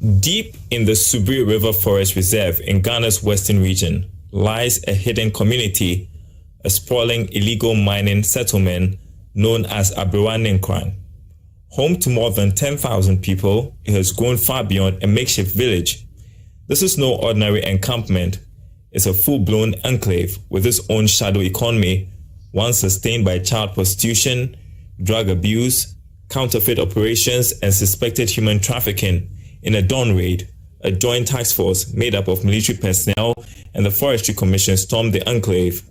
Deep in the Subri River Forest Reserve in Ghana's western region lies a hidden community, a sprawling illegal mining settlement known as Abrewa Ne Nkran. Home to more than 10,000 people, it has grown far beyond a makeshift village. This is no ordinary encampment. It's a full-blown enclave with its own shadow economy, one sustained by child prostitution, drug abuse, counterfeit operations, and suspected human trafficking. In a dawn raid, a joint task force made up of military personnel and the Forestry Commission stormed the enclave.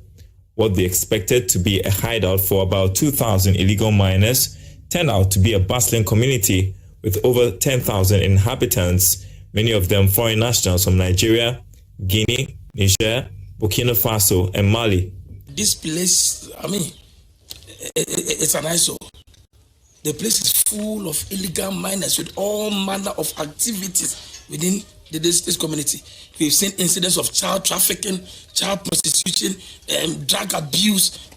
What they expected to be a hideout for about 2,000 illegal miners turned out to be a bustling community with over 10,000 inhabitants, many of them foreign nationals from Nigeria, Guinea, Niger, Burkina Faso, and Mali. This place, it's an eyesore. The place is full of illegal miners with all manner of activities within this community. We've seen incidents of child trafficking, child prostitution, drug abuse,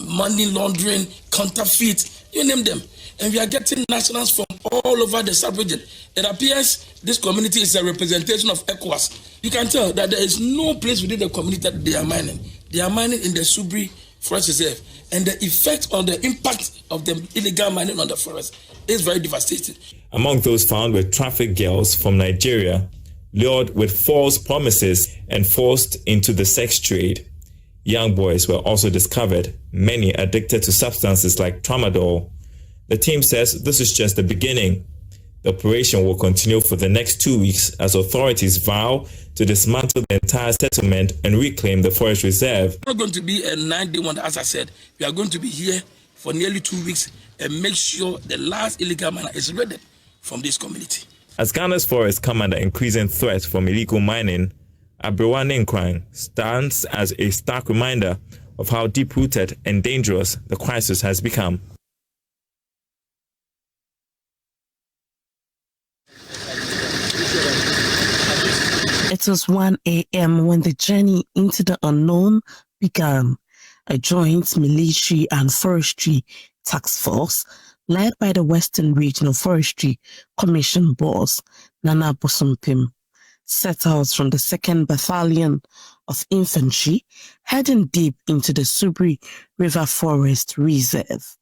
money laundering, counterfeit, you name them. And we are getting nationals from all over the sub-region. It appears this community is a representation of ECOWAS. You can tell that there is no place within the community that they are mining. They are mining in the Subri Forest Reserve. And the effect or the impact of the illegal mining on the forest is very devastating. Among those found were trafficked girls from Nigeria, lured with false promises and forced into the sex trade. Young boys were also discovered, many addicted to substances like tramadol. The team says this is just the beginning. The operation will continue for the next 2 weeks as authorities vow to dismantle the entire settlement and reclaim the forest reserve. It's not going to be a 9-day one, as I said. We are going to be here for nearly 2 weeks and make sure the last illegal miner is ready from this community. As Ghana's forests come under increasing threat from illegal mining, Abrewa Ne Nkran stands as a stark reminder of how deep-rooted and dangerous the crisis has become. It was 1 a.m. when the journey into the unknown began. A joint military and forestry task force led by the Western Regional Forestry Commission boss, Nana Bosompim, set out from the 2nd Battalion of Infantry, heading deep into the Subri River Forest Reserve.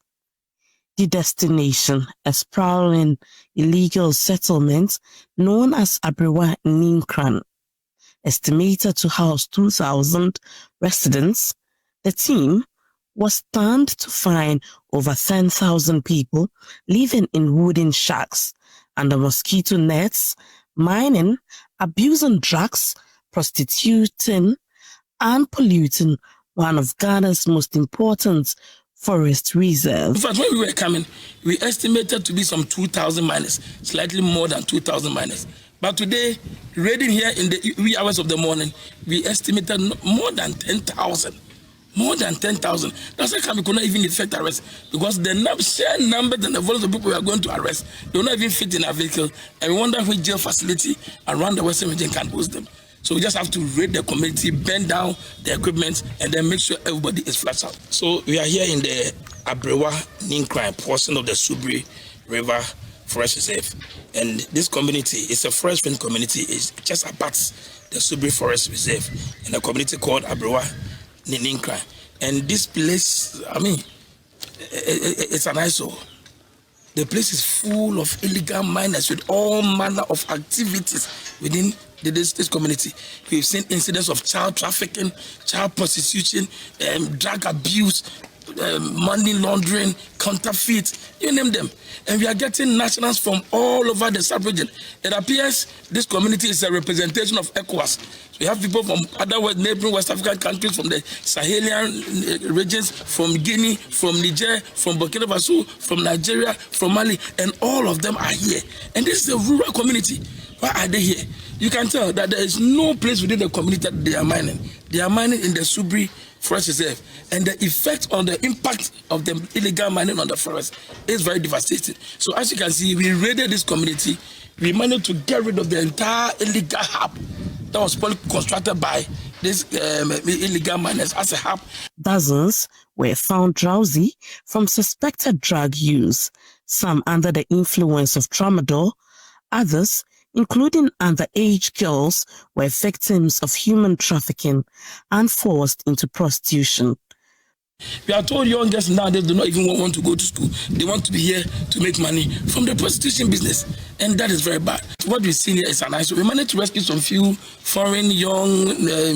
The destination, a sprawling illegal settlement known as Abrewa Ne Nkran, estimated to house 2,000 residents. The team was stunned to find over 10,000 people living in wooden shacks under mosquito nets, mining, abusing drugs, prostituting, and polluting one of Ghana's most important forest reserves. In fact, when we were coming, we estimated to be some 2,000 miners, slightly more than 2,000 miners. But today, raiding here in the wee hours of the morning, we estimated more than 10,000. More than 10,000. That's why we could not even effect arrest, because the sheer numbers and the volume of people we are going to arrest, they will not even fit in our vehicle. And we wonder which jail facility around the Western region can host them. So we just have to raid the community, bend down the equipment, and then make sure everybody is flushed out. So we are here in the Abrewa Ne Nkran portion of the Subri River Forest Reserve. And this community is a forest-friendly community. It's just abuts the Subri Forest Reserve in a community called Abrewa Ne Nkran. And this place, it's an eyesore. The place is full of illegal miners with all manner of activities within this community. We've seen incidents of child trafficking, child prostitution, drug abuse, money laundering, counterfeit, you name them. And we are getting nationals from all over the sub-region. It appears this community is a representation of ECOWAS. So we have people from other neighboring West African countries, from the Sahelian regions, from Guinea, from Niger, from Burkina Faso, from Nigeria, from Mali, and all of them are here. And this is a rural community. Why are they here? You can tell that there is no place within the community that they are mining. They are mining in the Subri Forest Reserve. And the effect or the impact of the illegal mining on the forest is very devastating. So as you can see, we raided this community. We managed to get rid of the entire illegal hub that was probably constructed by these illegal miners as a hub. Dozens were found drowsy from suspected drug use, some under the influence of tramadol, others including underage girls, were victims of human trafficking and forced into prostitution. We are told young girls nowadays do not even want to go to school. They want to be here to make money from the prostitution business, and that is very bad. What we've seen here is an issue. We managed to rescue some few foreign young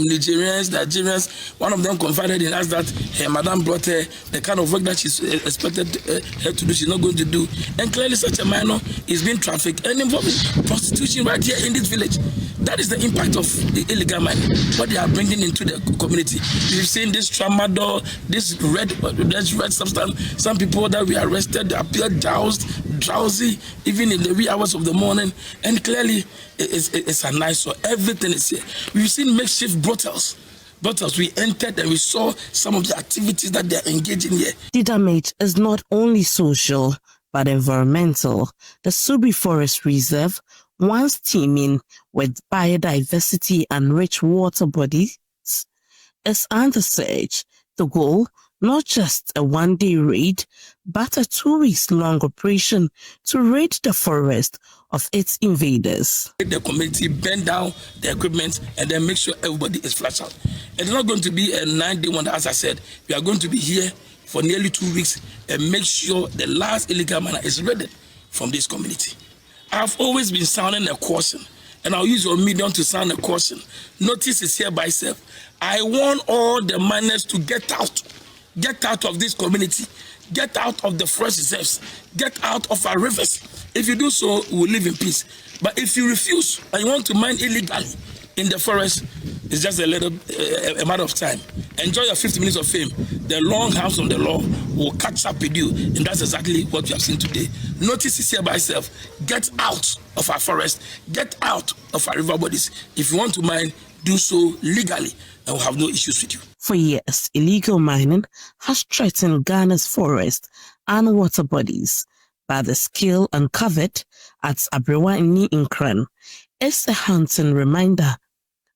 Nigerians. One of them confided in us that her madam brought her the kind of work that she's expected her to do, she's not going to do. And clearly such a minor is being trafficked and involved in prostitution right here in this village. That is the impact of the illegal mining, what they are bringing into the community. We've seen this tramadol, this red substance. Some people that we arrested, they appear drowsy, even in the wee hours of the morning. And clearly, it's a nice, so everything is here. We've seen makeshift brothels. We entered and we saw some of the activities that they are engaging here. The damage is not only social, but environmental. The Subi Forest Reserve, once teeming with biodiversity and rich water bodies, is under siege. The goal, not just a one-day raid, but a 2-week-long operation to rid the forest of its invaders. The community bend down the equipment and then make sure everybody is flushed out. It's not going to be a 9-day one, as I said. We are going to be here for nearly 2 weeks and make sure the last illegal miner is ready from this community. I've always been sounding a caution, and I'll use your medium to sound a caution. Notice is hereby served. I want all the miners to get out of this community, get out of the forest reserves, get out of our rivers. If you do so, we will live in peace. But if you refuse and you want to mine illegally in the forest, it's just a matter of time. Enjoy your 50 minutes of fame. The long house of the law will catch up with you, and that's exactly what we have seen today. Notice is hereby served. Get out of our forest, get out of our river bodies. If you want to mine, do so legally, and we'll have no issues with you. For years, illegal mining has threatened Ghana's forest and water bodies, but the skill uncovered at Abrewa Ne Nkran is a haunting reminder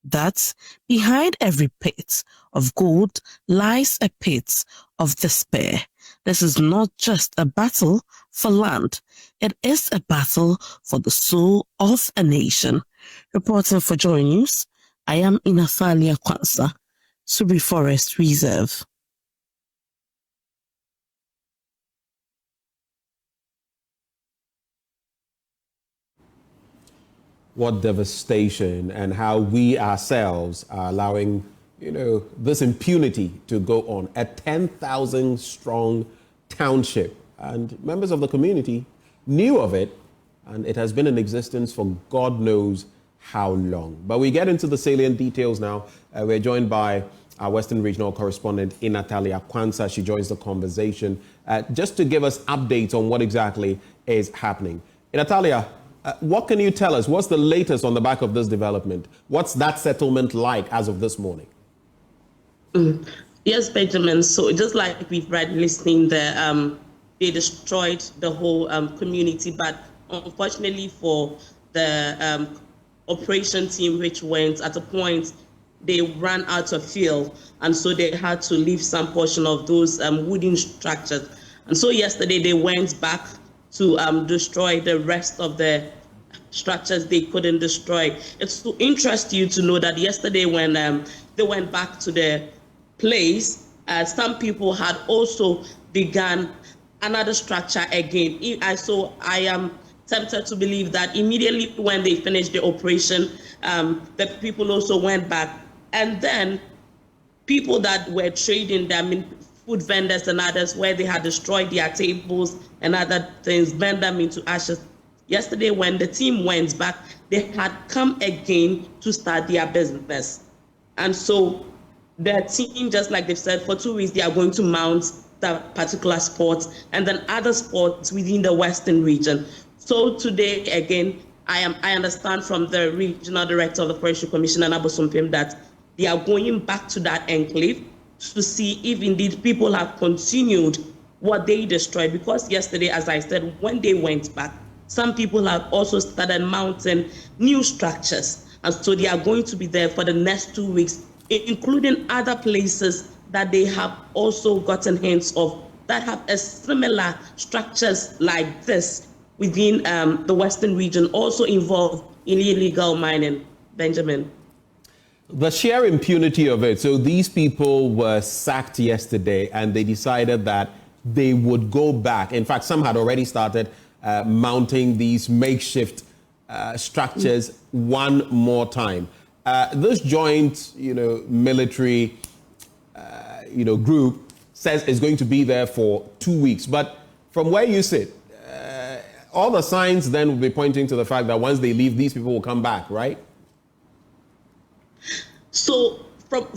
that behind every pit of gold lies a pit of despair. This is not just a battle for land, it is a battle for the soul of a nation. Reporting for Joy News, I am Inathalia Kwansa, Subi Forest Reserve. What devastation, and how we ourselves are allowing, this impunity to go on. A 10,000 strong township, and members of the community knew of it, and it has been in existence for God knows how long. But we get into the salient details now. We're joined by our Western Regional Correspondent, Inathalia Kwansa. She joins the conversation just to give us updates on what exactly is happening. Inathalia, what can you tell us? What's the latest on the back of this development? What's that settlement like as of this morning? Yes, Benjamin. So just like we've read listening there, they destroyed the whole community, but unfortunately for the operation team, which went at a point, they ran out of fuel, and so they had to leave some portion of those wooden structures. And so yesterday they went back to destroy the rest of the structures they couldn't destroy. It's to interest you to know that yesterday when they went back to the place, some people had also begun another structure again. So I am tempted to believe that immediately when they finished the operation, the people also went back. And then people that were trading them, food vendors and others, where they had destroyed their tables and other things, burned them into ashes. Yesterday, when the team went back, they had come again to start their business. And so the team, just like they've said, for 2 weeks, they are going to mount that particular sport and then other sports within the Western region. So today, again, I understand from the regional director of the Forestry Commission, Anabosumpim, that they are going back to that enclave to see if indeed people have continued what they destroyed. Because yesterday, as I said, when they went back, some people have also started mounting new structures. And so they are going to be there for the next 2 weeks, including other places that they have also gotten hints of that have a similar structures like this within the Western region, also involve illegal mining, Benjamin. The sheer impunity of it. So these people were sacked yesterday and they decided that they would go back. In fact, some had already started mounting these makeshift structures one more time. This joint, military, group says it's going to be there for 2 weeks. But from where you sit, all the signs then will be pointing to the fact that once they leave, these people will come back, right? So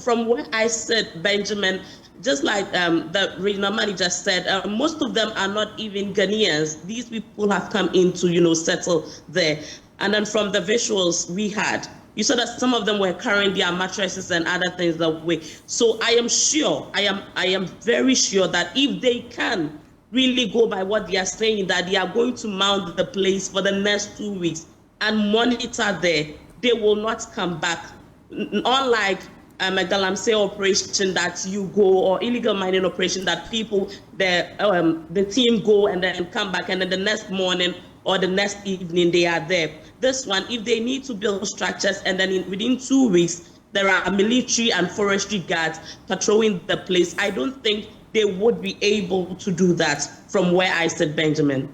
from where I sit, Benjamin, just like the regional manager said, most of them are not even Ghanaians. These people have come in to, settle there. And then from the visuals we had, you saw that some of them were carrying their mattresses and other things that way. So I am sure, I am very sure that if they can really go by what they are saying, that they are going to mount the place for the next 2 weeks and monitor there, they will not come back. Unlike a Galamsey operation that you go, or illegal mining operation that people, the team go and then come back, and then the next morning or the next evening they are there. This one, if they need to build structures and then within 2 weeks there are military and forestry guards patrolling the place, I don't think they would be able to do that from where I sit, Benjamin.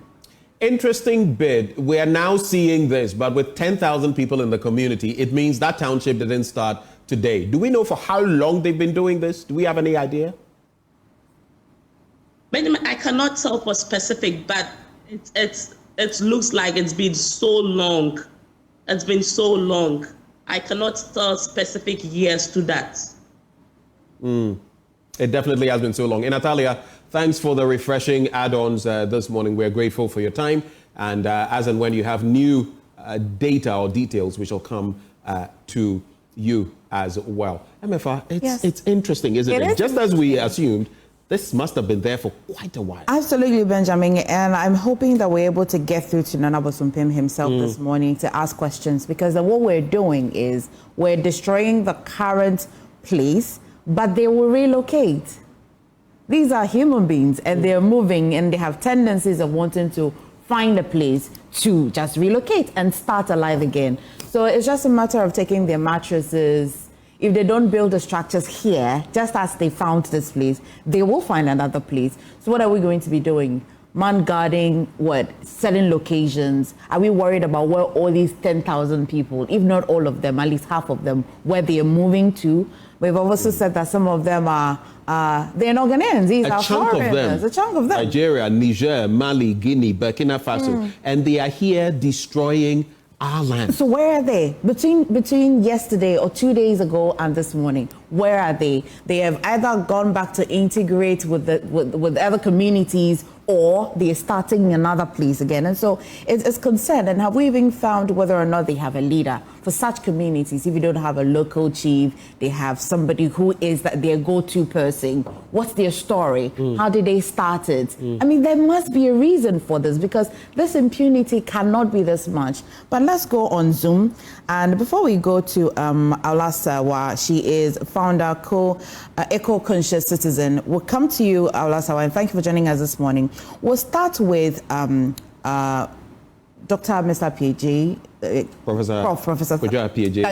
Interesting bid. We are now seeing this, but with 10,000 people in the community, it means that township didn't start today. Do we know for how long they've been doing this? Do we have any idea? Benjamin, I cannot tell for specific, but it looks like it's been so long. It's been so long. I cannot tell specific years to that. It definitely has been so long. And Natalia, thanks for the refreshing add-ons this morning. We're grateful for your time. And as and when you have new data or details, we shall come to you as well. MFR, it's interesting, isn't it? Just as we assumed, this must have been there for quite a while. Absolutely, Benjamin. And I'm hoping that we're able to get through to Nana Bosumpim himself this morning to ask questions, because what we're doing is we're destroying the current place, but they will relocate. These are human beings, and they're moving, and they have tendencies of wanting to find a place to just relocate and start alive again. So it's just a matter of taking their mattresses. If they don't build the structures here, just as they found this place, they will find another place. So what are we going to be doing? Man guarding what? Selling locations? Are we worried about where all these 10,000 people, if not all of them, at least half of them, where they are moving to? We've also said that some of them they're not Ghanaians. These are foreigners. A chunk of them. Nigeria, Niger, Mali, Guinea, Burkina Faso. And they are here destroying our land. So where are they? Between yesterday or 2 days ago and this morning, where are they? They have either gone back to integrate with other communities, or they're starting another place again. And so it's concerned. And have we even found whether or not they have a leader for such communities? If you don't have a local chief, they have somebody who is their go-to person. What's their story? How did they start it? I mean, there must be a reason for this, because this impunity cannot be this much. But let's go on Zoom. And before we go to Aulasawa, she is founder, eco-conscious citizen. We'll come to you, Aulasawa, and thank you for joining us this morning. We'll start with Dr. Mr. PJ, Professor PJ.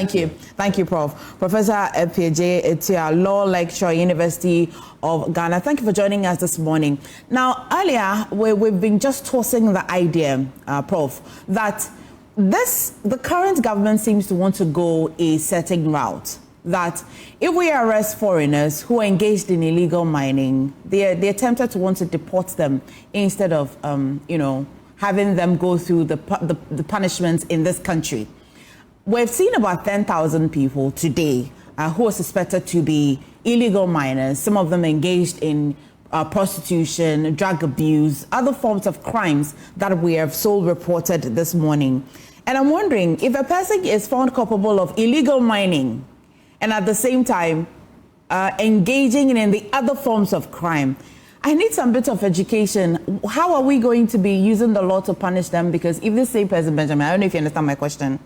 Thank you, Prof. Professor PJ, it's a law lecturer, University of Ghana. Thank you for joining us this morning. Now, earlier, we've been just tossing the idea, Prof, that the current government seems to want to go a certain route. That if we arrest foreigners who are engaged in illegal mining, they're tempted to want to deport them instead of, having them go through the punishments in this country. We've seen about 10,000 people today who are suspected to be illegal miners, some of them engaged in prostitution, drug abuse, other forms of crimes that we have reported this morning. And I'm wondering, if a person is found culpable of illegal mining and at the same time engaging in the other forms of crime, I need some bit of education. How are we going to be using the law to punish them? Because if this same person, Benjamin, I don't know if you understand my question.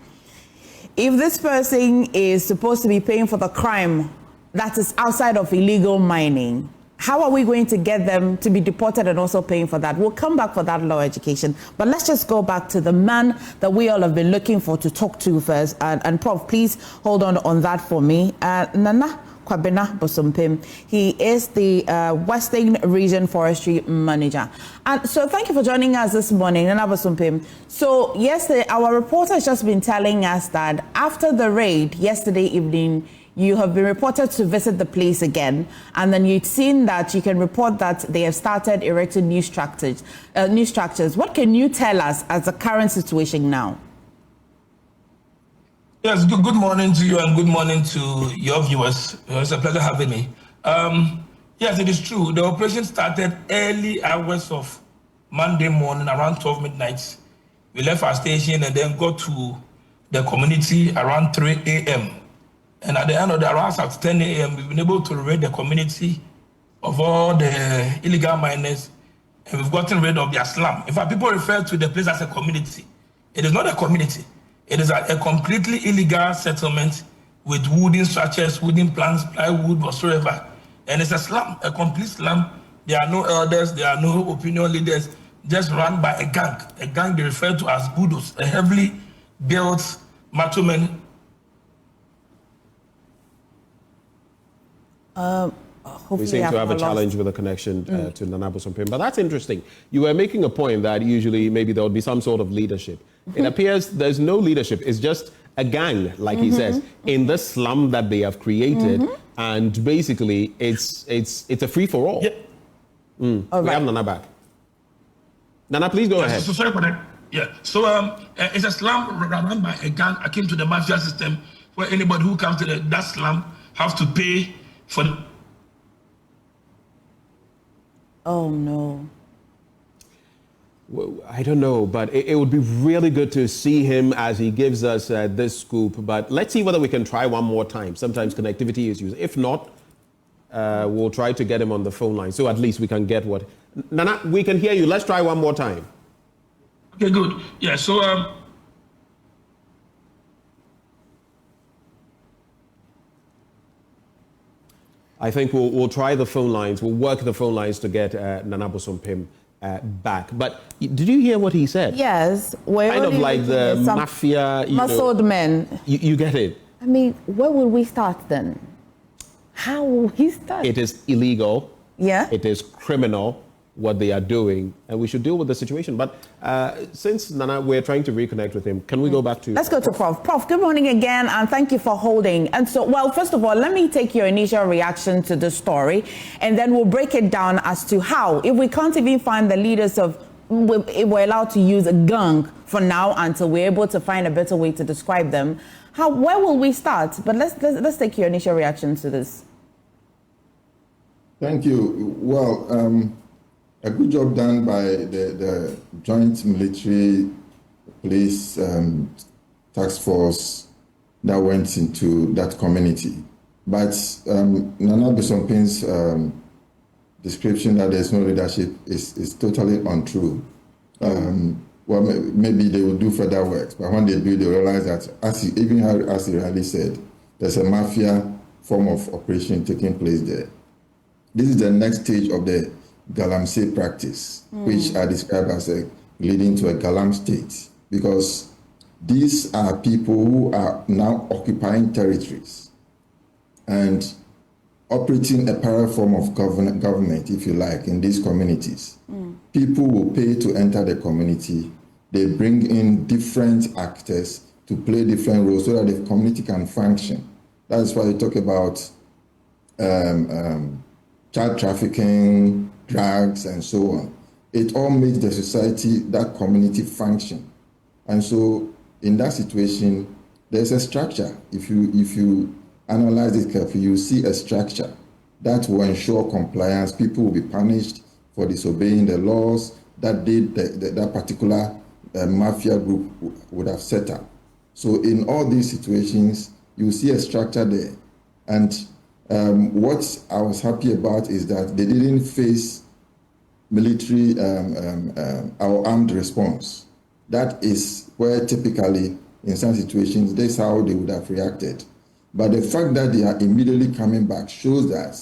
If this person is supposed to be paying for the crime that is outside of illegal mining, how are we going to get them to be deported and also paying for that? We'll come back for that law education. But let's just go back to the man that we all have been looking for to talk to first. And Prof, please hold on that for me. Nana Kwabena Bosompim. He is the Western Region Forestry Manager. And so thank you for joining us this morning, Nana Bosompim. So yesterday, our reporter has just been telling us that after the raid yesterday evening, you have been reported to visit the place again, and then you've seen that you can report that they have started erecting new structures. What can you tell us as the current situation now? Yes, good morning to you and good morning to your viewers. It's a pleasure having me. Yes, it is true. The operation started early hours of Monday morning, around 12 midnight. We left our station and then got to the community around 3 a.m. And at the end of the rounds at 10 a.m., we've been able to rid the community of all the illegal miners, and we've gotten rid of their slum. In fact, people refer to the place as a community. It is not a community. It is a completely illegal settlement with wooden structures, wooden planks, plywood, whatsoever. And it's a slum, a complete slum. There are no elders, there are no opinion leaders, just run by a gang they refer to as bulldogs, a heavily built macho-men. We seem to have a challenge with the connection to Nana Bosompim. But that's interesting. You were making a point that usually maybe there would be some sort of leadership. It appears there's no leadership. It's just a gang, like he says, in the slum that they have created. And basically, it's a free-for-all. Yeah. We have Nana back. Nana, please go ahead. So sorry for that. Yeah. So it's a slum run by a gang akin to the mafia system, where anybody who comes to that slum has to pay for the... Oh, no. Well, I don't know, but it would be really good to see him as he gives us this scoop. But let's see whether we can try one more time. Sometimes connectivity issues. If not, we'll try to get him on the phone line. So at least we can get what... Nana, we can hear you. Let's try one more time. Okay, good. Yeah, so... I think we'll try the phone lines. We'll work the phone lines to get Nana Bosompim back. But did you hear what he said? Yes. Kind of like the mafia. Muscled men. You get it? I mean, where will we start then? How will we start? It is illegal. Yeah. It is criminal what they are doing, and we should deal with the situation. But since Nana, we're trying to reconnect with him, can we go back to... Let's go to Prof. Prof, good morning again, and thank you for holding. And so, well, first of all, let me take your initial reaction to the story, and then we'll break it down as to how, if we can't even find the leaders of, if we're allowed to use a gang for now until we're able to find a better way to describe them, where will we start? But let's take your initial reaction to this. Thank you. Well, a good job done by the joint military police task force that went into that community. But Nana Bosompim's description that there's no leadership is totally untrue. Well, maybe they will do further work, but when they do, they realize that, as he rightly said, there's a mafia form of operation taking place there. This is the next stage of the Galamsey practice, which I describe as leading to a Galam state, because these are people who are now occupying territories and operating a parallel form of government, if you like, in these communities. People will pay to enter the community. They bring in different actors to play different roles so that the community can function. That's why you talk about child trafficking, drugs, and so on. It all makes the society, that community function. And so in that situation, there's a structure. If you analyze it carefully, you see a structure that will ensure compliance. People will be punished for disobeying the laws that that particular mafia group would have set up. So in all these situations, you see a structure there. And what I was happy about is that they didn't face military or armed response. That is where typically in some situations, that's how they would have reacted. But the fact that they are immediately coming back shows that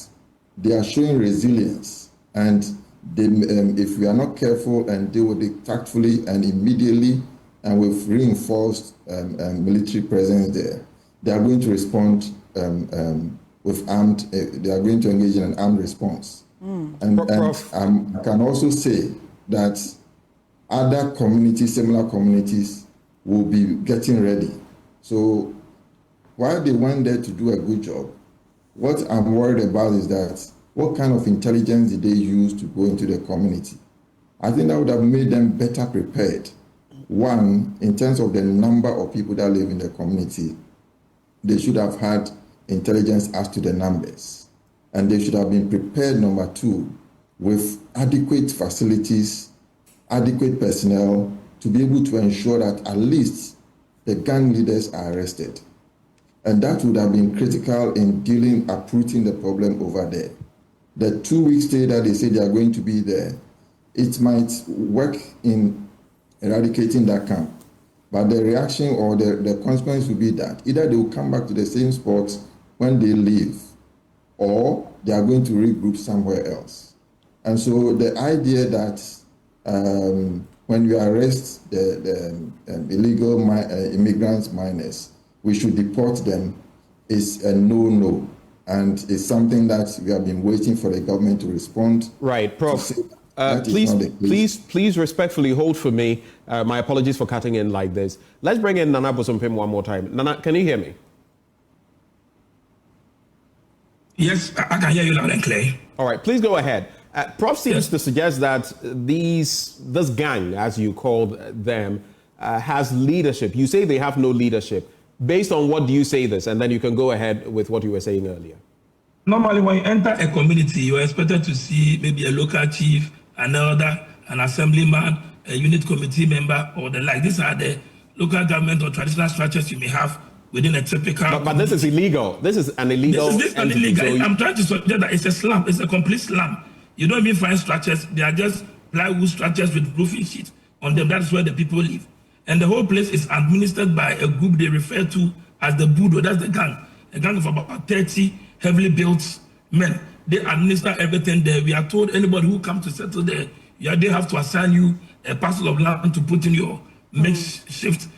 they are showing resilience, and they, if we are not careful and deal with it tactfully and immediately, and with reinforced military presence there, they are going to respond with armed. They are going to engage in an armed response. And I can also say that other communities, similar communities, will be getting ready. So while they went there to do a good job, what I'm worried about is that what kind of intelligence did they use to go into the community? I think that would have made them better prepared. One, in terms of the number of people that live in the community, they should have had intelligence as to the numbers. And they should have been prepared, number two, with adequate facilities, adequate personnel to be able to ensure that at least the gang leaders are arrested. And that would have been critical in uprooting the problem over there. The 2-week stay that they say they are going to be there, it might work in eradicating that camp. But the reaction or the consequence will be that either they will come back to the same spot when they leave, or they are going to regroup somewhere else. And so the idea that when you arrest the illegal immigrants minors, we should deport them is a no-no. And it's something that we have been waiting for the government to respond. Right, Prof. Please respectfully hold for me. My apologies for cutting in like this. Let's bring in Nana Bosompem one more time. Nana, can you hear me? Yes, I can hear you loud and clear. All right, please go ahead. Prof seems to suggest that this gang, as you called them, has leadership. You say they have no leadership. Based on what do you say this? And then you can go ahead with what you were saying earlier. Normally, when you enter a community, you are expected to see maybe a local chief, an elder, an assemblyman, a unit committee member, or the like. These are the local government or traditional structures you may have within a typical. But this is illegal. This is an illegal. This is illegal. I'm trying to suggest that it's a slum. It's a complete slum. You don't even find structures. They are just plywood structures with roofing sheets on them. That's where the people live. And the whole place is administered by a group they refer to as the Budo. That's the gang. A gang of about 30 heavily built men. They administer everything there. We are told anybody who comes to settle there, they have to assign you a parcel of land to put in your makeshift.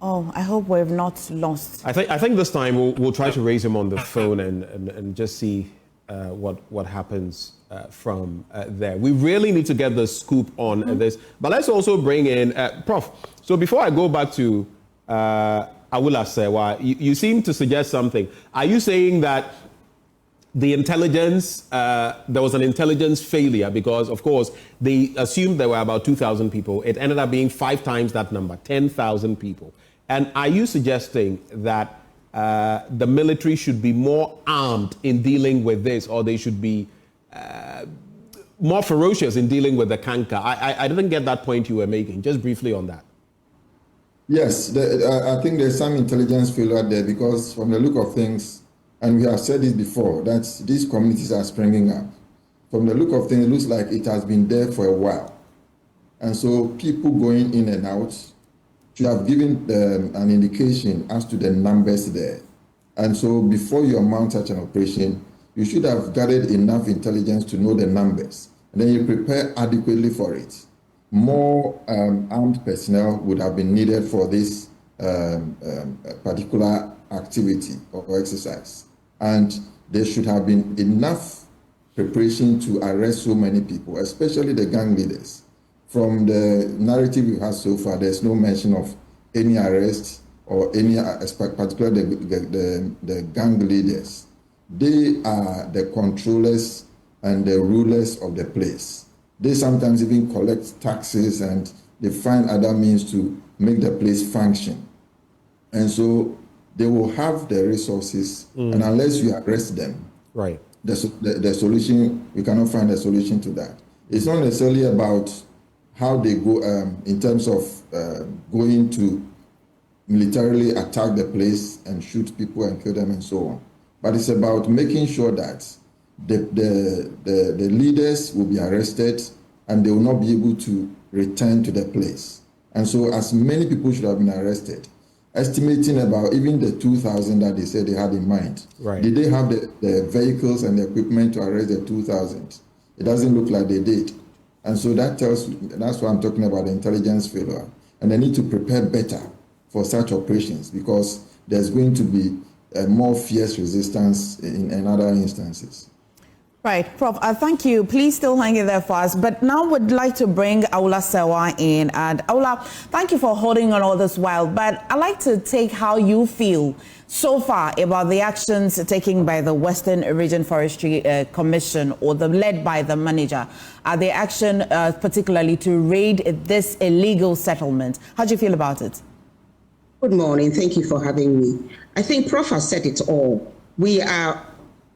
Oh, I hope we've not lost. I think this time we'll try to raise him on the phone and just see what happens from there. We really need to get the scoop on this. But let's also bring in Prof. So before I go back to Awula Sewa, you seem to suggest something. Are you saying that the intelligence, there was an intelligence failure because, of course, they assumed there were about 2,000 people. It ended up being 5 times that number, 10,000 people. And are you suggesting that the military should be more armed in dealing with this, or they should be more ferocious in dealing with the canker? I didn't get that point you were making. Just briefly on that. Yes, I think there's some intelligence failure there because from the look of things, and we have said it before, that these communities are springing up. From the look of things, it looks like it has been there for a while. And so people going in and out should have given an indication as to the numbers there. And so before you mount such an operation, you should have gathered enough intelligence to know the numbers. And then you prepare adequately for it. More armed personnel would have been needed for this particular activity or exercise. And there should have been enough preparation to arrest so many people, especially the gang leaders. From the narrative we have so far, there's no mention of any arrest or any, particularly the gang leaders. They are the controllers and the rulers of the place. They sometimes even collect taxes and they find other means to make the place function. And so they will have the resources, and unless you arrest them, right, the solution, we cannot find a solution to that. It's not necessarily about how they go in terms of going to militarily attack the place and shoot people and kill them and so on. But it's about making sure that the leaders will be arrested and they will not be able to return to the place. And so as many people should have been arrested. estimating about even the 2,000 that they said they had in mind. Right. Did they have the vehicles and the equipment to arrest the 2,000? It doesn't look like they did. And so that's why I'm talking about the intelligence failure. And they need to prepare better for such operations, because there's going to be a more fierce resistance in other instances. Right, Prof, thank you. Please still hang in there for us. But now we'd like to bring Aula Sewa in. And Aula, thank you for holding on all this while. But I'd like to take how you feel so far about the actions taken by the Western Region Forestry Commission, or led by the manager. The action particularly to raid this illegal settlement. How do you feel about it? Good morning. Thank you for having me. I think Prof has said it all.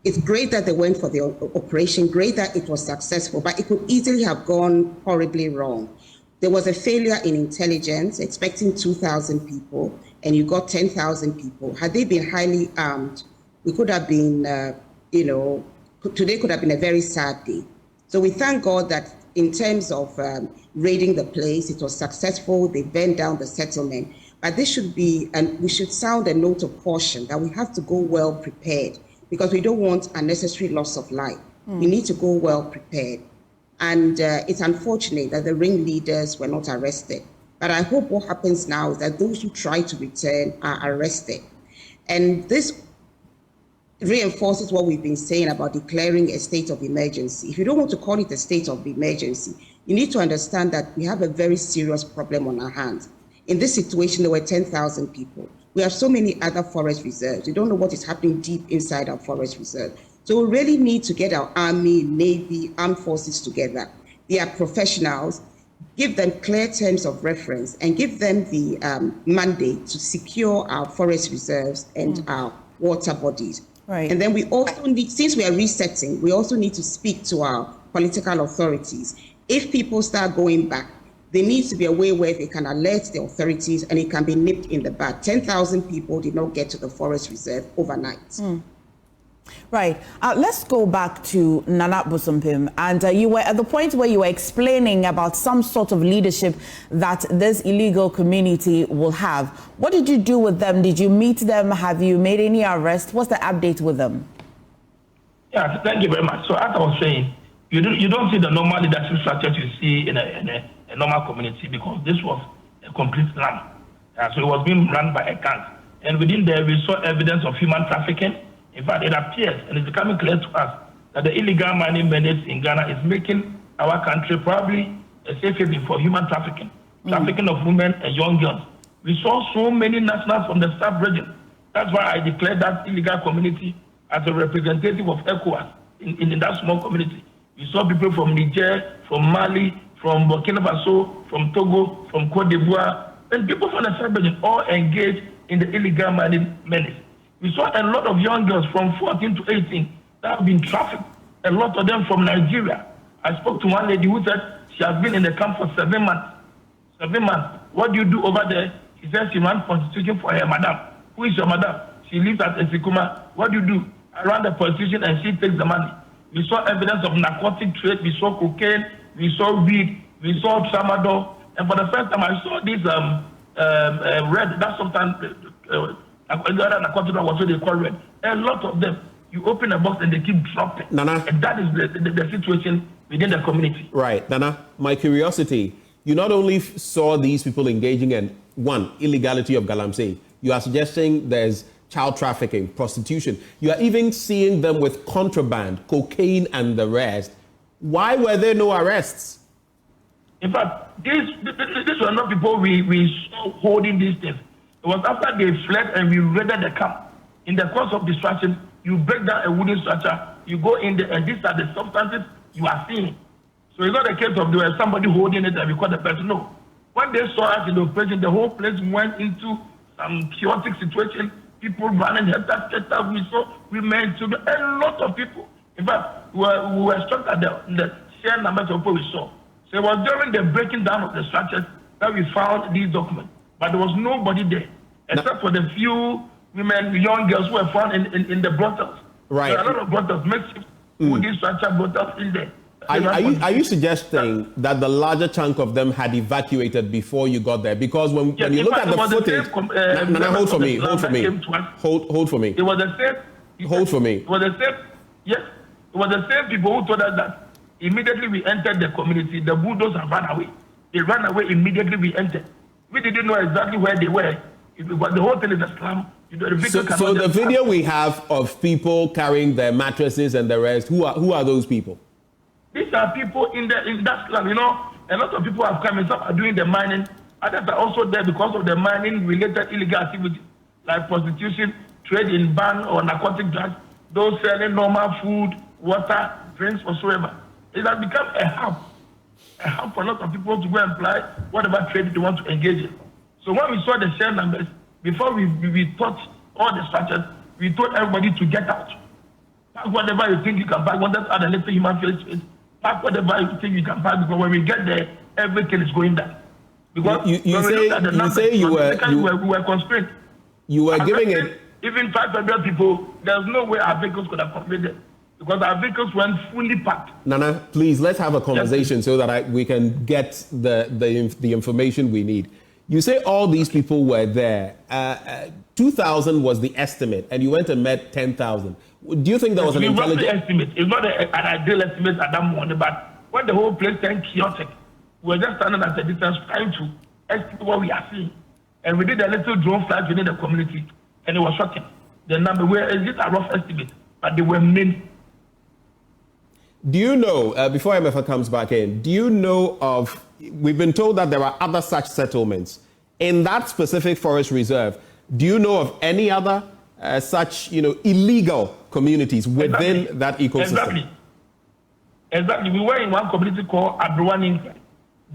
It's great that they went for the operation, great that it was successful, but it could easily have gone horribly wrong. There was a failure in intelligence, expecting 2,000 people, and you got 10,000 people. Had they been highly armed, we could have been, today could have been a very sad day. So we thank God that in terms of raiding the place, it was successful. They burned down the settlement. But this should be, and we should sound a note of caution that we have to go well prepared, because we don't want unnecessary loss of life. We need to go well prepared. And it's unfortunate that the ringleaders were not arrested. But I hope what happens now is that those who try to return are arrested. And this reinforces what we've been saying about declaring a state of emergency. If you don't want to call it a state of emergency, you need to understand that we have a very serious problem on our hands. In this situation, there were 10,000 people. We have so many other forest reserves. We don't know what is happening deep inside our forest reserve. So we really need to get our army, navy, armed forces together. They are professionals. Give them clear terms of reference and give them the mandate to secure our forest reserves and our water bodies. Right. And then we also need, since we are resetting, we also need to speak to our political authorities. If people start going back, there needs to be a way where they can alert the authorities and it can be nipped in the bud. 10,000 people did not get to the forest reserve overnight. Right. Let's go back to Nana Bosompim. And you were at the point where you were explaining about some sort of leadership that this illegal community will have. What did you do with them? Did you meet them? Have you made any arrests? What's the update with them? Yeah, thank you very much. So as I was saying, you don't see the normal leadership structure you see in a normal community, because this was a complete slum. So it was being run by a gang. And within there, we saw evidence of human trafficking. In fact, it appears, and it's becoming clear to us, that the illegal mining menace in Ghana is making our country probably a safe haven for human trafficking, trafficking of women and young girls. We saw so many nationals from the sub-region. That's why I declared that illegal community as a representative of ECOWAS in that small community. We saw people from Niger, from Mali, from Burkina Faso, from Togo, from Cote d'Ivoire, and people from the sub-region all engaged in the illegal mining menace. We saw a lot of young girls from 14 to 18 that have been trafficked, a lot of them from Nigeria. I spoke to one lady who said she has been in the camp for 7 months. 7 months. What do you do over there? She said she ran prostitution for her madam. Who is your madam? She lives at Esikuma. What do you do? I ran the prostitution and she takes the money. We saw evidence of narcotic trade. We saw cocaine. We saw weed. We saw tramadol. And for the first time, I saw this red. That's sometimes narcotic was what they call red. A lot of them. You open a box and they keep dropping. Nana, and that is the situation within the community. Right, Nana. My curiosity. You not only saw these people engaging in one illegality of Galamsey. You are suggesting there's child trafficking, prostitution. You are even seeing them with contraband, cocaine, and the rest. Why were there no arrests? In fact, these were not people we saw holding these things. It was after they fled and we raided the camp. In the course of destruction, you break down a wooden structure, you go in there, and these are the substances you are seeing. So it's not a case of there was somebody holding it and we caught the person. No. When they saw us in the operation, the whole place went into some chaotic situation. People running, we saw women, children, a lot of people. In fact, we were struck at the sheer numbers of people we saw. So it was during the breaking down of the structures that we found these documents. But there was nobody there, except for the few women, young girls who were found in the brothels. Right. There are a lot of brothels, makeshift wooden structure brothels in there. Are you suggesting that the larger chunk of them had evacuated before you got there? Because when you look at the footage, hold for me. Hold for me. It was the same. Hold for me. It was the same. Yes, it was the same people who told us that immediately we entered the community, the bulldozers ran away. They ran away immediately we entered. We didn't know exactly where they were. But the whole thing is a slum. So the video we have of people carrying their mattresses and the rest, who are those people? These are people in that slum. You know, a lot of people have come and some are doing the mining. Others are also there because of the mining-related illegal activity, like prostitution, trade in ban or narcotic drugs, those selling normal food, water, drinks, whatsoever. It has become a hub for a lot of people to go and apply whatever trade they want to engage in. So when we saw the share numbers, before we thought all the structures, we told everybody to get out. Pack whatever you think you can pack. Wanted to add a little human face. Pack whatever you think you can pack, because when we get there, everything is going down. Because you say you were constrained. You were giving it. Even 500 people, there's no way our vehicles could have completed, because our vehicles went fully packed. Nana, please, let's have a conversation so that we can get the information we need. You say all these people were there. 2,000 was the estimate, and you went and met 10,000. Do you think that was an intelligent estimate? It's not an ideal estimate at that moment, but when the whole place turned chaotic, we were just standing at a distance trying to estimate what we are seeing. And we did a little drone flight within the community, and it was shocking. The number, it's just a rough estimate, but they were many. Do you know, before MFA comes back in, do you know of, we've been told that there are other such settlements in that specific forest reserve. Do you know of any other such, illegal communities within that ecosystem? Exactly. We were in one community called Abrewa Ne Nkran.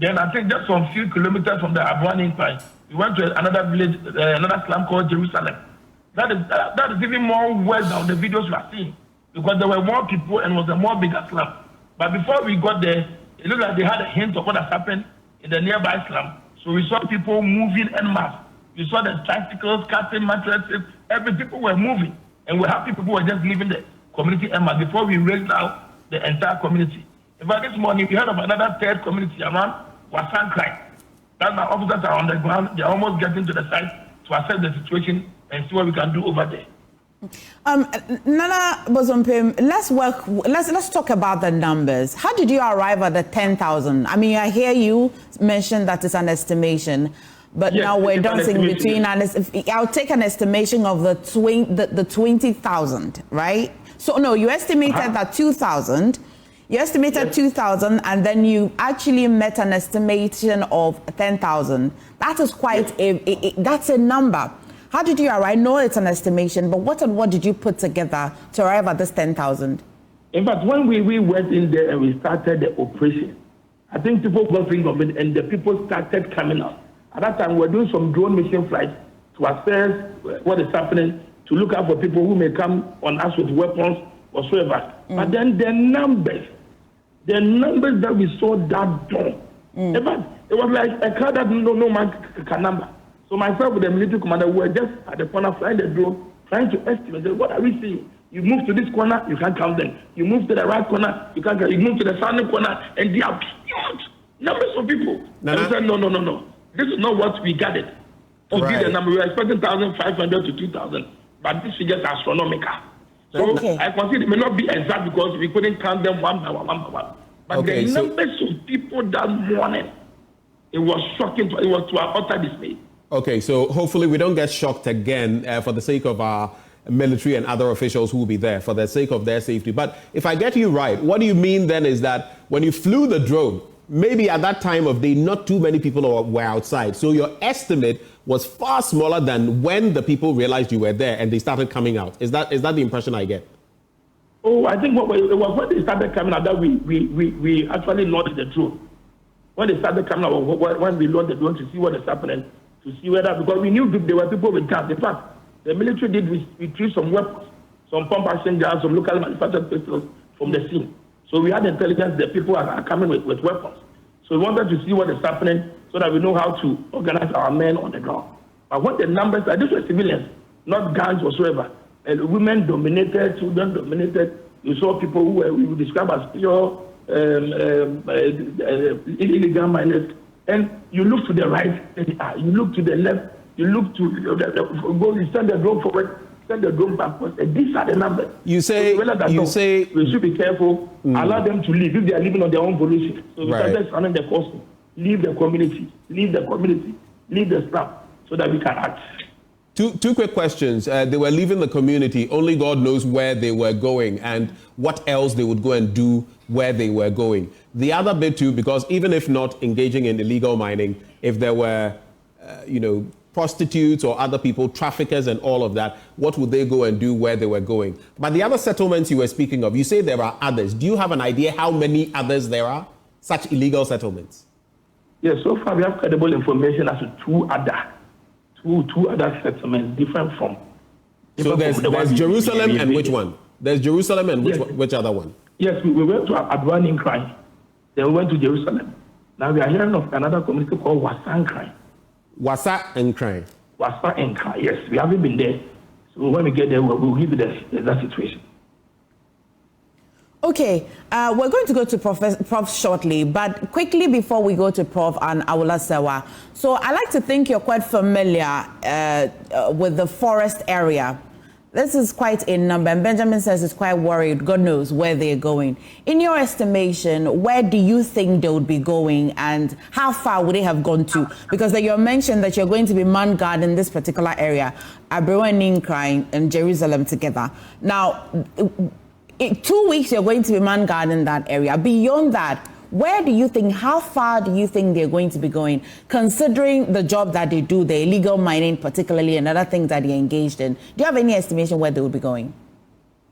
Then I think just some few kilometers from the Abrewa Ne Nkran, we went to another village, another slum called Jerusalem. That is even more worse than the videos we are seeing, because there were more people and it was a more bigger slum. But before we got there, it looked like they had a hint of what has happened in the nearby slum. So we saw people moving en masse. We saw the tricycles, cutting mattresses, people were moving. And we happy people were just leaving the community en masse before we raised out the entire community. In fact, this morning we heard of another third community around Wasan Cry. That's my officers are on the ground. They're almost getting to the site to assess the situation and see what we can do over there. Nana Bozompim, let's talk about the numbers. How did you arrive at the 10,000? I mean, I hear you mention that it's an estimation, but yes, now we're dancing between. I'll take an estimation of the 20,000, right? So no, you estimated that 2,000. You estimated 2,000, and then you actually met an estimation of 10,000. That is quite that's a number. How did you arrive? I know it's an estimation, but what and what did you put together to arrive at this 10,000? In fact, when we went in there and we started the operation, I think people got think of it and the people started coming out. At that time, we were doing some drone mission flights to assess what is happening, to look out for people who may come on us with weapons whatsoever. But then the numbers that we saw that dawn, in fact, it was like a crowd that no man can number. So myself with the military commander, we were just at the corner flying the drone, trying to estimate what are we seeing. You move to this corner, you can't count them. You move to the right corner, you can't count. You move to the southern corner, and there are huge numbers of people. And we said, no. This is not what we gathered. To be the number, we were expecting 1,500 to 2,000, but this figure is astronomical. So I consider it may not be exact because we couldn't count them one by one. But the numbers of people that morning, it was shocking. It was to our utter dismay. Okay, so hopefully we don't get shocked again for the sake of our military and other officials who will be there, for the sake of their safety. But if I get you right, what do you mean then is that when you flew the drone, maybe at that time of day, not too many people were outside. So your estimate was far smaller than when the people realized you were there and they started coming out. Is that the impression I get? Oh, I think it was when they started coming out that we actually launched the drone. When they started coming out, when we launched the drone to see what is happening, to see whether, because we knew there were people with guns. In fact, the military did retrieve some weapons, some pump action guns, some local manufactured pistols from the scene. So we had intelligence that people are coming with weapons. So we wanted to see what is happening so that we know how to organize our men on the ground. But what the numbers are, these were civilians, not gangs whatsoever. And women dominated, children dominated. You saw people who we would describe as pure illegal miners, and you look to the right, you look to the left, you look to go, you send the drone forward, send the drone backwards, and these are the numbers. You say we should be careful, allow them to leave if they are living on their own volition. So we start running the cost, leave the community, leave the slum, so that we can act. Two quick questions. They were leaving the community. Only God knows where they were going and what else they would go and do where they were going. The other bit too, because even if not engaging in illegal mining, if there were, prostitutes or other people, traffickers and all of that, what would they go and do where they were going? But the other settlements you were speaking of, you say there are others. Do you have an idea how many others there are, such illegal settlements? Yes, so far we have credible information as to two other settlements different from. So there's Jerusalem and which one? There's Jerusalem and which other one? Yes, we went to Abrewa Ne Nkran. Then we went to Jerusalem. Now we are hearing of another community called Wasa Nkran. Wasa Nkran. Wasa Nkran, yes. We haven't been there. So when we get there, we'll give you that situation. Okay, we're going to go to Prof shortly, but quickly before we go to Prof and Awula Sewa. So I like to think you're quite familiar with the forest area. This is quite a number, and Benjamin says he's quite worried. God knows where they're going. In your estimation, where do you think they would be going, and how far would they have gone to? Because you mentioned that you're going to be man guard in this particular area, Abrewa Ne Nkran and Jerusalem together. Now, in 2 weeks, you're going to be man guard in that area. Beyond that, where do you think, how far do you think they're going to be going, considering the job that they do, the illegal mining particularly, and other things that they're engaged in? Do you have any estimation where they will be going?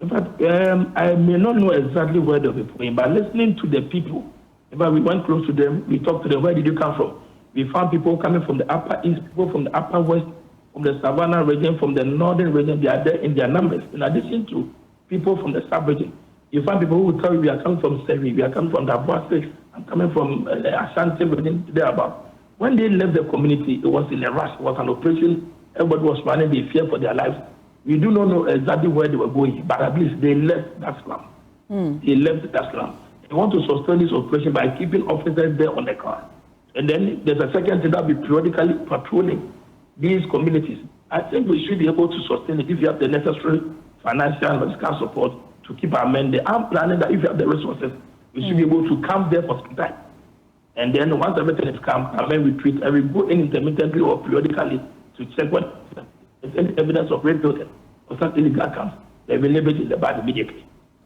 In fact, I may not know exactly where they'll be going, but listening to the people, in fact, we went close to them, we talked to them, where did you come from? We found people coming from the upper east, people from the upper west, from the Savannah region, from the northern region. They are there in their numbers, in addition to people from the sub-region. You find people who will tell you we are coming from Seri, we are coming from Dabuase, I'm coming from Ashanti region, thereabout. When they left the community, it was in a rush, it was an operation, everybody was running, they feared for their lives. We do not know exactly where they were going, but at least they left that slum. They left that slum. They want to sustain this operation by keeping officers there on the ground. And then there's a second thing that will be periodically patrolling these communities. I think we should be able to sustain it if you have the necessary financial and logistical support to keep our men there. I'm planning that if you have the resources, we should be able to camp there for some time. And then once everything is camped, our men retreat and we go in intermittently or periodically to check what if any evidence of rape building or some illegal camps. They will leave it in the bag immediately.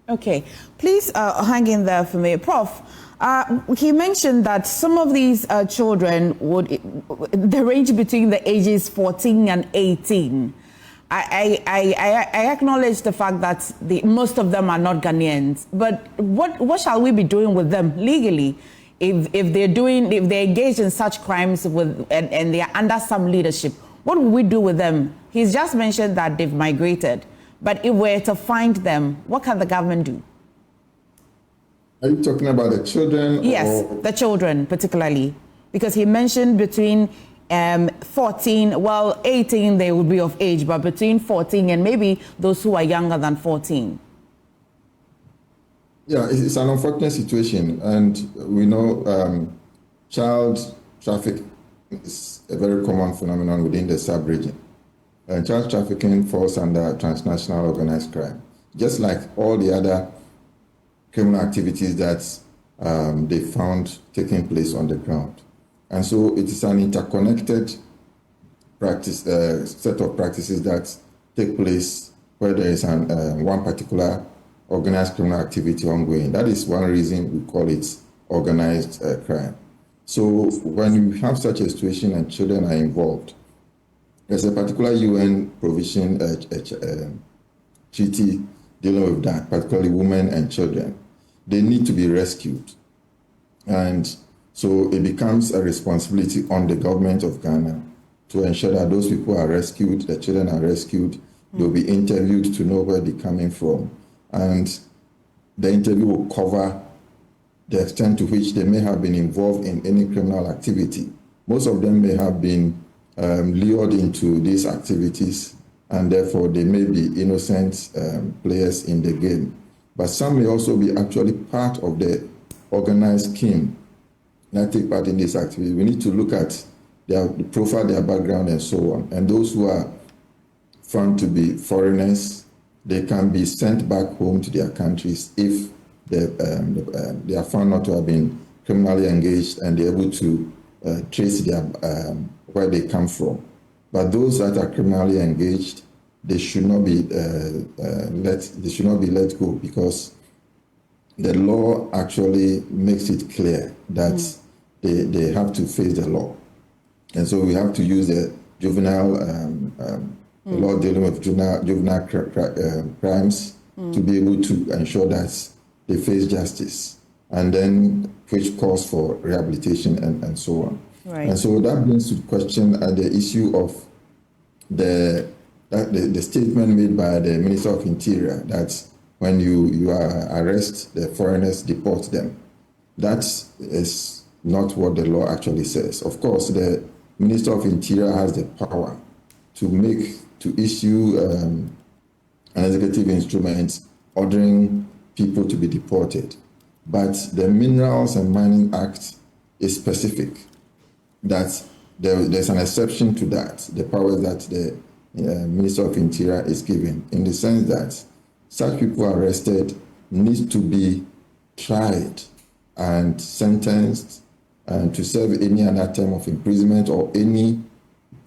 Okay, please hang in there for me. Prof, he mentioned that some of these children they range between the ages 14 and 18. I acknowledge the fact that most of them are not Ghanaians, but what shall we be doing with them legally if they're engaged in such crimes and they are under some leadership? What will we do with them? He's just mentioned that they've migrated, but if we're to find them, what can the government do? Are you talking about the children? Yes, the children particularly, because he mentioned between 14, well, 18 they would be of age, but between 14 and maybe those who are younger than 14. Yeah, it's an unfortunate situation, and we know child trafficking is a very common phenomenon within the sub-region. Child trafficking falls under transnational organized crime, just like all the other criminal activities that they found taking place on the ground. And so it is an interconnected practice, set of practices that take place where there is one particular organized criminal activity ongoing. That is one reason we call it organized crime. So when you have such a situation and children are involved, there's a particular UN provision treaty dealing with that, particularly women and children. They need to be rescued. And so it becomes a responsibility on the government of Ghana to ensure that those people are rescued, the children are rescued, they'll be interviewed to know where they're coming from. And the interview will cover the extent to which they may have been involved in any criminal activity. Most of them may have been lured into these activities, and therefore they may be innocent players in the game. But some may also be actually part of the organized scheme that take part in this activity, we need to look at their profile, their background, and so on. And those who are found to be foreigners, they can be sent back home to their countries if they are found not to have been criminally engaged and they're able to trace their where they come from. But those that are criminally engaged, they should not be let go, because the law actually makes it clear that they have to face the law. And so we have to use the juvenile the law dealing with juvenile crimes to be able to ensure that they face justice, and then which calls for rehabilitation and so on. Right. And so that brings to question the issue of the statement made by the Minister of Interior that when you arrest the foreigners, deport them. That is not what the law actually says. Of course, the Minister of Interior has the power to issue an executive instrument ordering people to be deported. But the Minerals and Mining Act is specific, that there's an exception to that, the powers that the Minister of Interior is given, in the sense that such people arrested need to be tried and sentenced to serve any other term of imprisonment or any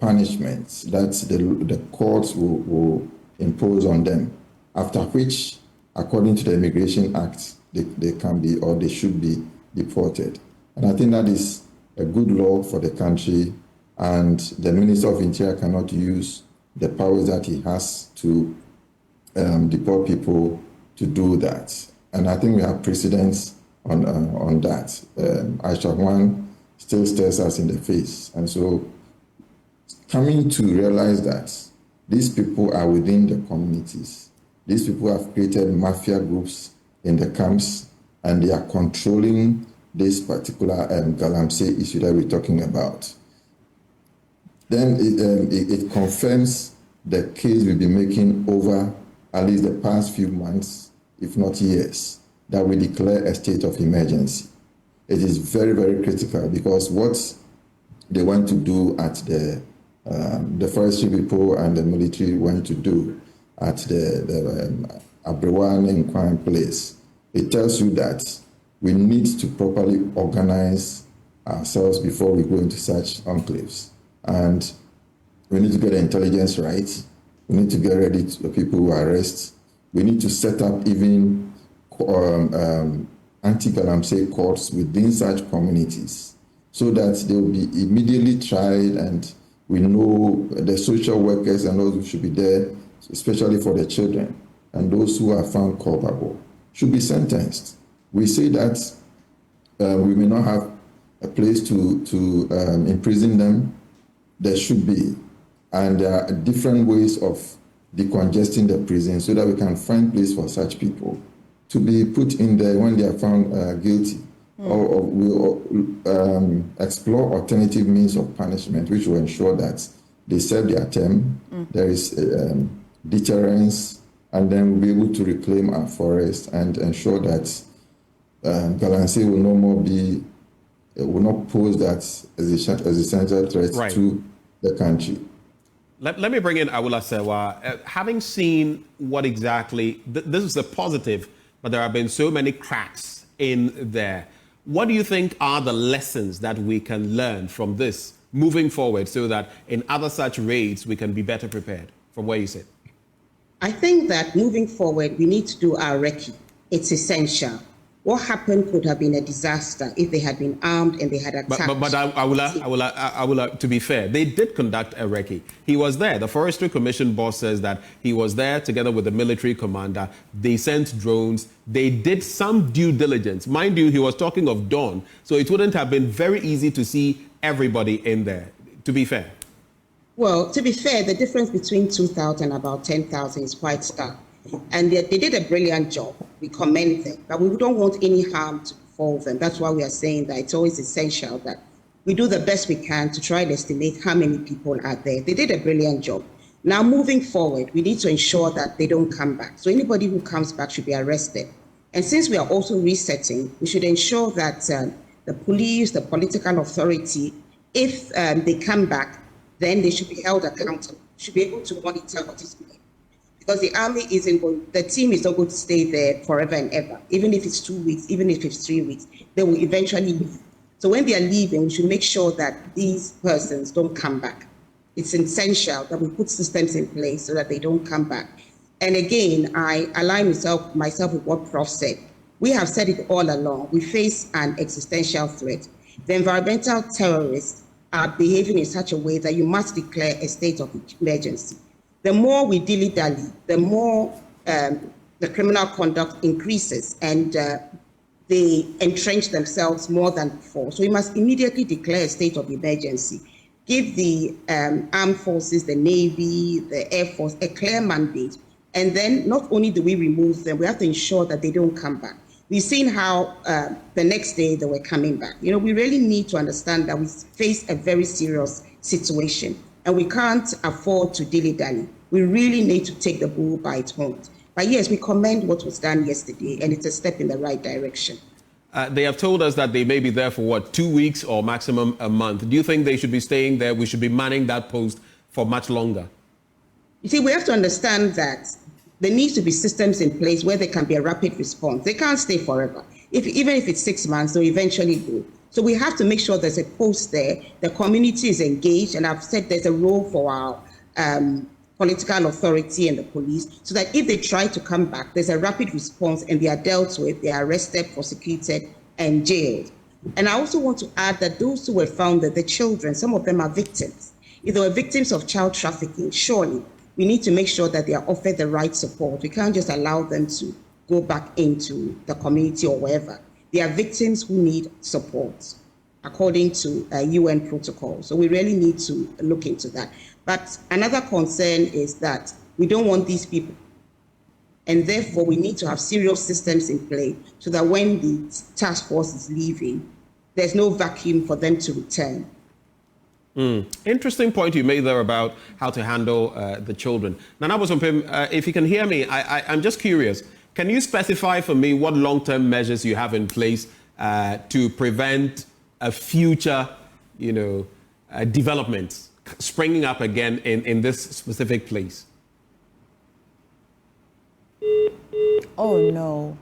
punishments that the courts will impose on them, after which, according to the Immigration Act, they can be or they should be deported. And I think that is a good law for the country, and the Minister of Interior cannot use the powers that he has to deport people to do that. And I think we have precedents on that. Aisha 1 still stares us in the face. And so coming to realize that these people are within the communities, these people have created mafia groups in the camps, and they are controlling this particular Galamsey issue that we're talking about. Then it confirms the case we've been making over at least the past few months, if not years, that we declare a state of emergency. It is very, very critical, because what they want to do at the forestry people and the military want to do at the Abrewa Ne Nkran place, it tells you that we need to properly organize ourselves before we go into such enclaves. And we need to get the intelligence right. We need to get ready to the people who arrest. We need to set up even anti-Galamsey courts within such communities, so that they will be immediately tried, and we know the social workers and those who should be there, especially for the children, and those who are found culpable should be sentenced. We say that we may not have a place to imprison them. There should be. And there are different ways of decongesting the prison so that we can find place for such people to be put in there when they are found guilty. Or we'll explore alternative means of punishment, which will ensure that they serve their term, there is deterrence, and then we'll be able to reclaim our forest and ensure that Galamsey will no more be, will not pose that as a central threat to the country. Let me bring in Awula Sewa. Having seen what exactly, this is a positive, but there have been so many cracks in there. What do you think are the lessons that we can learn from this moving forward, so that in other such raids we can be better prepared, from where you sit? I think that moving forward, we need to do our recce. It's essential. What happened could have been a disaster if they had been armed and they had attacked. But Awula, to be fair, they did conduct a recce. He was there. The Forestry Commission boss says that he was there together with the military commander. They sent drones. They did some due diligence. Mind you, he was talking of dawn, so it wouldn't have been very easy to see everybody in there, to be fair. Well, to be fair, the difference between 2,000 and about 10,000 is quite stark. And they did a brilliant job. We commend them, but we don't want any harm to befall them. That's why we are saying that it's always essential that we do the best we can to try and estimate how many people are there. They did a brilliant job. Now, moving forward, we need to ensure that they don't come back. So anybody who comes back should be arrested. And since we are also resetting, we should ensure that the police, the political authority, if they come back, then they should be held accountable, should be able to monitor what is going on. Because the army the team is not going to stay there forever and ever. Even if it's 2 weeks, even if it's 3 weeks, they will eventually leave. So when they are leaving, we should make sure that these persons don't come back. It's essential that we put systems in place so that they don't come back. And again, I align myself with what Prof said. We have said it all along. We face an existential threat. The environmental terrorists are behaving in such a way that you must declare a state of emergency. The more we dilly-dally, the more the criminal conduct increases and they entrench themselves more than before. So we must immediately declare a state of emergency. Give the armed forces, the Navy, the Air Force, a clear mandate. And then not only do we remove them, we have to ensure that they don't come back. We've seen how the next day they were coming back. You know, we really need to understand that we face a very serious situation and we can't afford to dilly-dally. We really need to take the bull by its horns. But yes, we commend what was done yesterday, and it's a step in the right direction. They have told us that they may be there for, what, 2 weeks or maximum a month. Do you think they should be staying there? We should be manning that post for much longer? You see, we have to understand that there needs to be systems in place where there can be a rapid response. They can't stay forever. Even if it's 6 months, they'll eventually go. So we have to make sure there's a post there, the community is engaged, and I've said there's a role for our political authority and the police, so that if they try to come back, there's a rapid response and they are dealt with, they are arrested, prosecuted, and jailed. And I also want to add that those who were found, that the children, some of them are victims. If they were victims of child trafficking, surely we need to make sure that they are offered the right support. We can't just allow them to go back into the community or wherever. They are victims who need support according to UN protocol. So we really need to look into that. But another concern is that we don't want these people. And therefore, we need to have serious systems in play so that when the task force is leaving, there's no vacuum for them to return. Interesting point you made there about how to handle the children. Nana Bosompem, if you can hear me, I'm just curious. Can you specify for me what long-term measures you have in place to prevent a future, development springing up again in this specific place? Oh, no.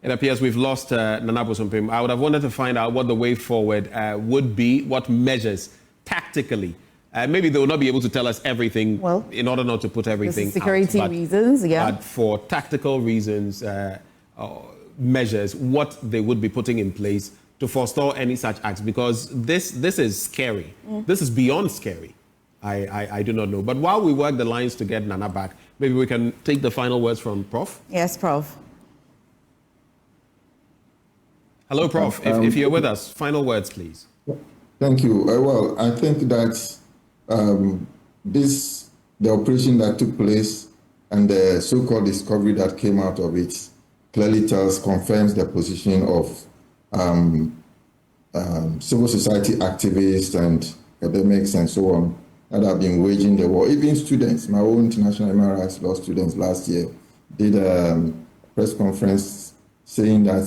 It appears we've lost Nana Bosompem. I would have wanted to find out what the way forward would be, what measures tactically. Maybe they will not be able to tell us everything in order not to put everything security out, reasons, yeah. But for tactical reasons, measures, what they would be putting in place to forestall any such acts, because this is scary. This is beyond scary. I do not know. But while we work the lines to get Nana back, maybe we can take the final words from Prof. Yes, Prof. Hello, Prof. If you're with us, final words, please. Thank you. Well, I think that the operation that took place and the so-called discovery that came out of it clearly confirms the position of civil society activists and academics and so on that have been waging the war. Even students, my own international human rights law students last year did a press conference saying that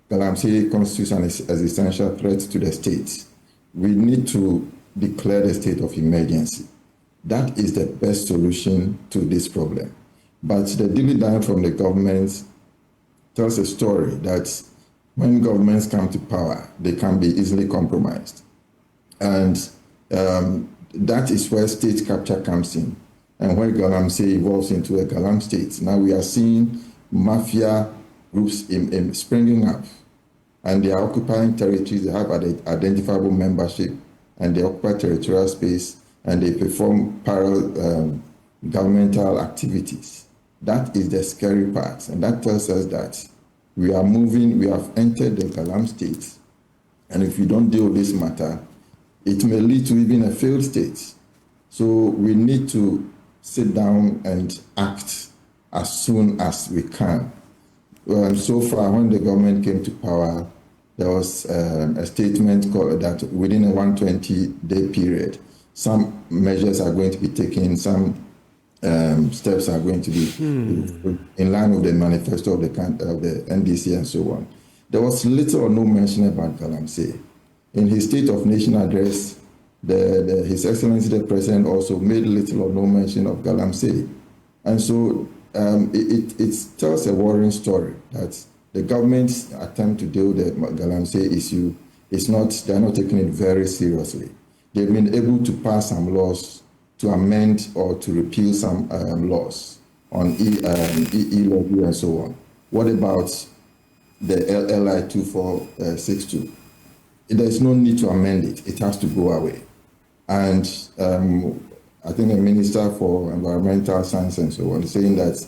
Galamsey constitutes an existential threat to the state. We need to declare the state of emergency. That is the best solution to this problem. But the dilly-dally from the government tells a story that when governments come to power, they can be easily compromised. And that is where state capture comes in, and where Galamsey evolves into a Galam state. Now we are seeing mafia groups springing up, and they are occupying territories. They have identifiable membership, and they occupy territorial space, and they perform parallel governmental activities. That is the scary part, and that tells us that we are moving, we have entered the Galam state, and if we don't deal with this matter, it may lead to even a failed state. So we need to sit down and act as soon as we can. So far, when the government came to power, there was a statement called that within a 120-day period, some measures are going to be taken, some steps are going to be in line with the manifesto of the NDC and so on. There was little or no mention about Galamsey. In his State of Nation address, His Excellency the President also made little or no mention of Galamsey. And so it tells a worrying story that the government's attempt to deal with the Galamsey issue they're not taking it very seriously. They've been able to pass some laws to amend or to repeal some laws on e-levy and so on. What about the LI 2462? There's no need to amend it. It has to go away. And I think the Minister for Environmental Science and so on is saying that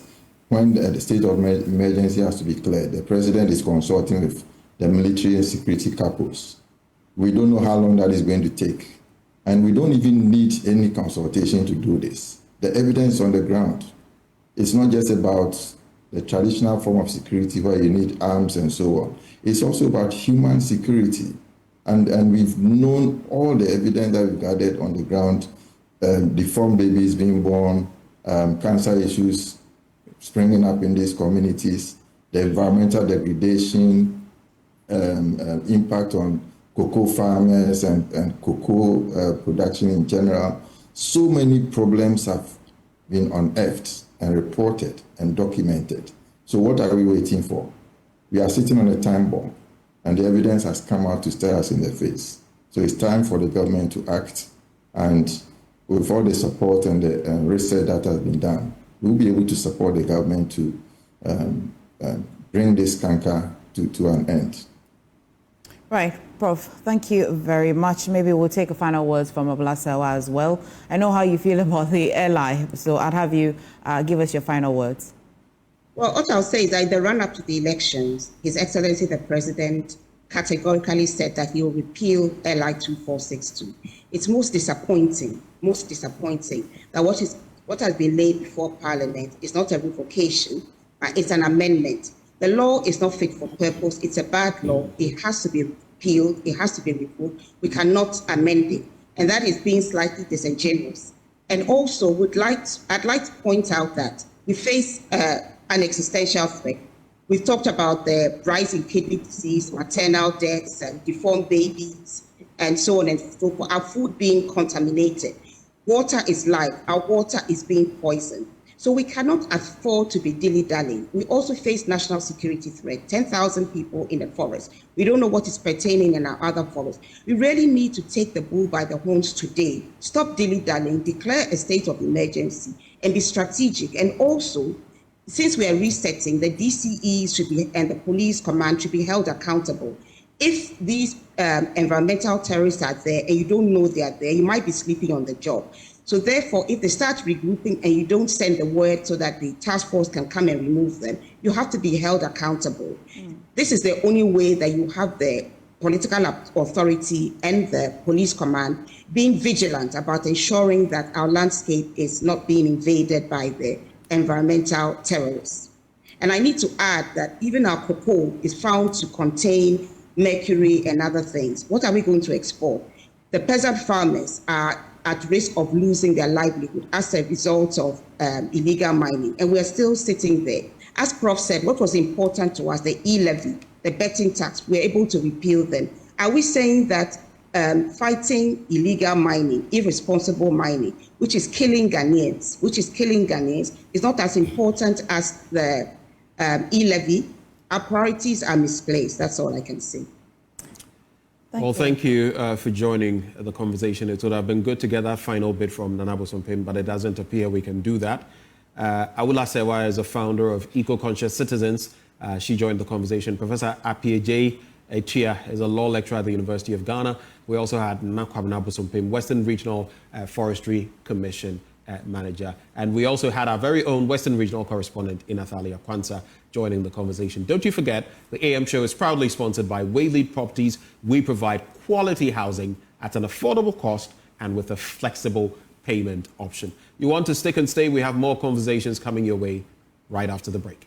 when the state of emergency has to be cleared, the President is consulting with the military and security couples. We don't know how long that is going to take. And we don't even need any consultation to do this. The evidence on the ground, it's not just about the traditional form of security where you need arms and so on. It's also about human security. And we've known all the evidence that we've gathered on the ground, deformed babies being born, cancer issues springing up in these communities, the environmental degradation, impact on cocoa farmers and cocoa production in general. So many problems have been unearthed and reported and documented. So what are we waiting for? We are sitting on a time bomb, and the evidence has come out to stare us in the face. So it's time for the government to act, and with all the support and the research that has been done, we'll be able to support the government to bring this canker to an end. Right, Prof, thank you very much. Maybe we'll take a final words from Oblasewa as well. I know how you feel about the LI, so I'd have you give us your final words. Well, what I'll say is that in the run-up to the elections, His Excellency the President categorically said that he will repeal LI 2462. It's most disappointing that what has been laid before Parliament is not a revocation, but it's an amendment. The law is not fit for purpose. It's a bad law. It has to be repealed. It has to be removed. We cannot amend it. And that is being slightly disingenuous. And also, I'd like to point out that we face an existential threat. We've talked about the rise in kidney disease, maternal deaths, and deformed babies, and so on and so forth. Our food being contaminated. Water is life. Our water is being poisoned. So we cannot afford to be dilly-dallying. We also face national security threat, 10,000 people in the forest. We don't know what is pertaining in our other forests. We really need to take the bull by the horns today. Stop dilly-dallying, declare a state of emergency, and be strategic. And also, since we are resetting, the DCE should be, and the police command should be held accountable. If these environmental terrorists are there and you don't know they are there, you might be sleeping on the job. So therefore, if they start regrouping and you don't send the word so that the task force can come and remove them, you have to be held accountable. This is the only way that you have the political authority and the police command being vigilant about ensuring that our landscape is not being invaded by the environmental terrorists. And I need to add that even our cocoa is found to contain mercury and other things. What are we going to export? The peasant farmers are at risk of losing their livelihood as a result of illegal mining, and we are still sitting there. As Prof said, what was important to us, the e-levy, the betting tax, we're able to repeal them. Are we saying that fighting illegal mining, irresponsible mining, which is killing Ghanaians, is not as important as the e-levy? Our priorities are misplaced. That's all I can say. Thank you for joining the conversation. It would have been good to get that final bit from Nana Bosompim, but it doesn't appear we can do that. Awula Sewa is a founder of Eco-Conscious Citizens. She joined the conversation. Professor Appiagyei Etua is a law lecturer at the University of Ghana. We also had Nana Bosompim, Western Regional Forestry Commission manager. And we also had our very own Western Regional correspondent, Inathalia Kwanza, joining the conversation. Don't you forget, the AM show is proudly sponsored by Waylead Properties. We provide quality housing at an affordable cost and with a flexible payment option. You want to stick and stay? We have more conversations coming your way right after the break.